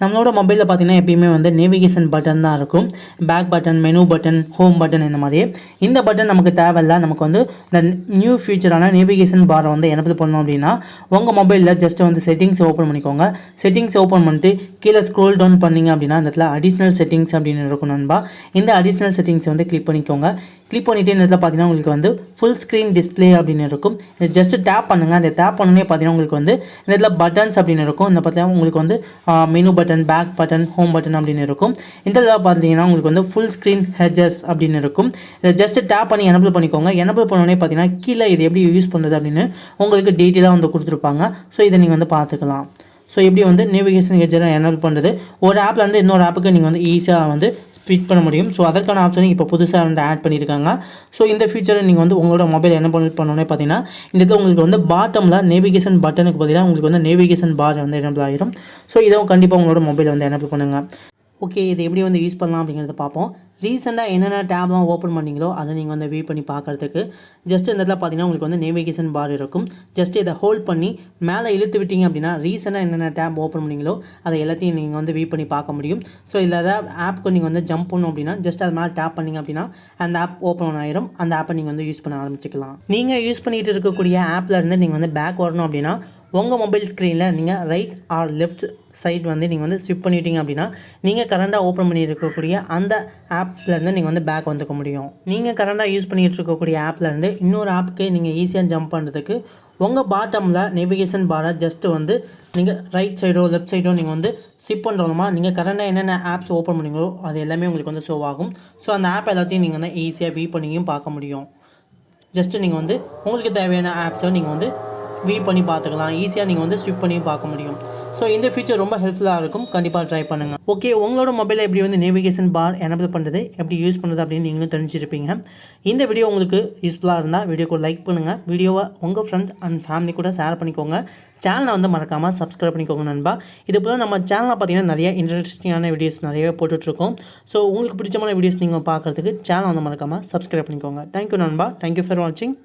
நம்மளோட மொபைலில் பார்த்தீங்கன்னா எப்பயுமே வந்து நேவிகேஷன் பட்டன் தான் இருக்கும். Back button, menu button, home button இந்த மாதிரியே. இந்த பட்டன் நமக்கு தேவையில்லை. நமக்கு வந்து இந்த நியூ ஃபியூச்சரான நேவிகேஷன் பாரை வந்து எனபிள் பண்ணோம் அப்படின்னா உங்கள் மொபைலில் ஜஸ்ட் வந்து செட்டிங்ஸ் ஓப்பன் பண்ணிக்கோங்க. செட்டிங்ஸ் ஓப்பன் பண்ணிட்டு கீழே ஸ்க்ரோல் டவுன் பண்ணிங்க அப்படின்னா இந்த இடத்துல அடிஷ்னல் செட்டிங்ஸ் அப்படின்னு இருக்கும் நண்பா. இந்த அடிஷ்னல் செட்டிங்ஸ் வந்து கிளிக் பண்ணிக்கோங்க. கிளிக் பண்ணிவிட்டு இந்த இடத்துல பார்த்தீங்கன்னா உங்களுக்கு வந்து ஃபுல் ஸ்க்ரீன் டிஸ்பிளே அப்படின்னு இருக்கும். ஜஸ்ட் டேப் பண்ணுங்கள். அந்த டேப் பண்ணனே பார்த்தீங்கன்னா உங்களுக்கு வந்து இந்த இடத்துல பட்டன்ஸ் அப்படின்னு இருக்கும். இந்த பார்த்தீங்கன்னா உங்களுக்கு வந்து menu button, back button, home button அப்படின்னு இருக்கும். இந்த இடத்துல பார்த்தீங்கன்னா உங்களுக்கு வந்து ஃபுல் ஸ்க்ரீன் ஹெட்ஜர்ஸ் அப்படின்னு இருக்கும். இதை ஜஸ்ட் டேப் பண்ணி எனபிள் பண்ணிக்கோங்க. எனபிள் பண்ணோடனே பார்த்தீங்கன்னா கீழே இது எப்படி யூஸ் பண்ணுறது அப்படின்னு உங்களுக்கு டீட்டெயிலாக வந்து கொடுத்துருப்பாங்க. ஸோ இதை நீங்கள் வந்து பார்த்துக்கலாம். ஸோ எப்படி வந்து நேவிகேஷன் ஹெட்ஜரை எனபிள் பண்ணுறது, ஒரு ஆப்லேருந்து இன்னொரு ஆப்புக்கு நீங்கள் வந்து ஈஸியாக வந்து ஸ்பிட் பண்ண முடியும். ஸோ அதற்கான ஆப்ஷனை இப்போ புதுசாக வந்து ஆட் பண்ணியிருக்காங்க. ஸோ இந்த ஃபீச்சரை நீங்கள் வந்து உங்களோட மொபைல் என்ன பண்ணோன்னே பார்த்தீங்கன்னா இந்த இடத்துல உங்களுக்கு வந்து பாட்டமில் நேவிகேஷன் பட்டனுக்கு பதிலாக உங்களுக்கு வந்து நேவிகேஷன் பார் வந்து எனபிள் ஆகிடும். ஸோ இதை கண்டிப்பாக உங்களோட மொபைல் வந்து எனபிள் பண்ணுங்கள். ஓகே, இது எப்படி வந்து யூஸ் பண்ணலாம் அப்படிங்கிறத பார்ப்போம். ரீசெண்டாக என்னென்ன டேப்லாம் ஓப்பன் பண்ணிங்களோ அதை நீங்கள் வந்து வியூ பண்ணி பார்க்குறதுக்கு ஜஸ்ட் இந்த இடத்துல பார்த்தீங்கன்னா உங்களுக்கு வந்து நேவிகேஷன் பார் இருக்கும். ஜஸ்ட் இதை ஹோல்ட் பண்ணி மேலே இழுத்து விட்டீங்க அப்படின்னா ரீசெண்டாக என்னென்ன டேப் ஓப்பன் பண்ணிங்களோ அதை எல்லாத்தையும் நீங்கள் வந்து வியூ பண்ணி பார்க்க முடியும். ஸோ இதில் ஏதாவது ஆப்புக்கு நீங்கள் வந்து ஜம்ப் பண்ணணும் அப்படின்னா ஜஸ்ட் அது மேலே டேப் பண்ணிங்க அப்படின்னா அந்த ஆப் ஓப்பன் ஆயிரும். அந்த ஆப்பை நீங்கள் வந்து யூஸ் பண்ண ஆரம்பிச்சிக்கலாம். நீங்கள் யூஸ் பண்ணிகிட்டு இருக்கக்கூடிய ஆப்பில் இருந்து நீங்கள் வந்து பேக் வரணும் அப்படின்னா உங்கள் மொபைல் ஸ்க்ரீனில் நீங்கள் ரைட் ஆர் லெஃப்ட் சைட் வந்து நீங்கள் வந்து ஸ்விப் பண்ணிட்டீங்க அப்படின்னா நீங்கள் கரண்டாக ஓப்பன் பண்ணியிருக்கக்கூடிய அந்த ஆப்லேருந்து நீங்கள் வந்து பேக் வந்துக்க முடியும். நீங்கள் கரண்டாக யூஸ் பண்ணிகிட்டு இருக்கக்கூடிய ஆப்லேருந்து இன்னொரு ஆப்புக்கு நீங்கள் ஈஸியாக ஜம்ப் பண்ணுறதுக்கு உங்கள் பாட்டமில் நேவிகேஷன் பாரை ஜஸ்ட்டு வந்து நீங்கள் ரைட் சைடோ லெஃப்ட் சைடோ நீங்கள் வந்து ஸ்விப் பண்ணுறோமா நீங்கள் கரண்டாக என்னென்ன ஆப்ஸ் ஓப்பன் பண்ணிங்களோ அது எல்லாமே உங்களுக்கு வந்து ஷோ ஆகும். ஸோ அந்த ஆப் எல்லாத்தையும் நீங்கள் வந்து ஈஸியாக வியூ பண்ணியும் பார்க்க முடியும். ஜஸ்ட்டு நீங்கள் வந்து உங்களுக்கு தேவையான ஆப்ஸை நீங்கள் வந்து வியூ பண்ணி பார்த்துக்கலாம். ஈஸியாக நீங்கள் வந்து ஸ்விப் பண்ணி பார்க்க முடியும். ஸோ இந்த ஃபீச்சர் ரொம்ப ஹெல்ப்ஃபுல்லாக இருக்கும். கண்டிப்பாக ட்ரை பண்ணுங்கள். ஓகே, உங்களோட மொபைலில் எப்படி வந்து நேவிகேஷன் பார் எனபிள் பண்ணுறது, எப்படி யூஸ் பண்ணுறது அப்படின்னு நீங்களும் தெரிஞ்சிருப்பீங்க. இந்த வீடியோ உங்களுக்கு யூஸ்ஃபுல்லாக இருந்தால் வீடியோக்கு லைக் பண்ணுங்கள். வீடியோவை உங்கள் ஃப்ரெண்ட்ஸ் அண்ட் ஃபேமிலி கூட ஷேர் பண்ணிக்கோங்க. சேனலை வந்து மறக்காமல் சப்ஸ்கிரைப் பண்ணிக்கோங்க நண்பா. இது போல் நம்ம சேனலில் பார்த்தீங்கன்னா நிறைய இன்ட்ரெஸ்டிங்கான வீடியோஸ் நிறையவே போட்டுட்ருக்கோம். ஸோ உங்களுக்கு பிடிச்சமான வீடியோஸ் நீங்கள் பார்க்குறதுக்கு சேனலை வந்து மறக்காமல் சப்ஸ்கிரைப் பண்ணிக்கோங்க. தேங்க்யூ நண்பா. தேங்க்யூ ஃபார் வாட்சிங்.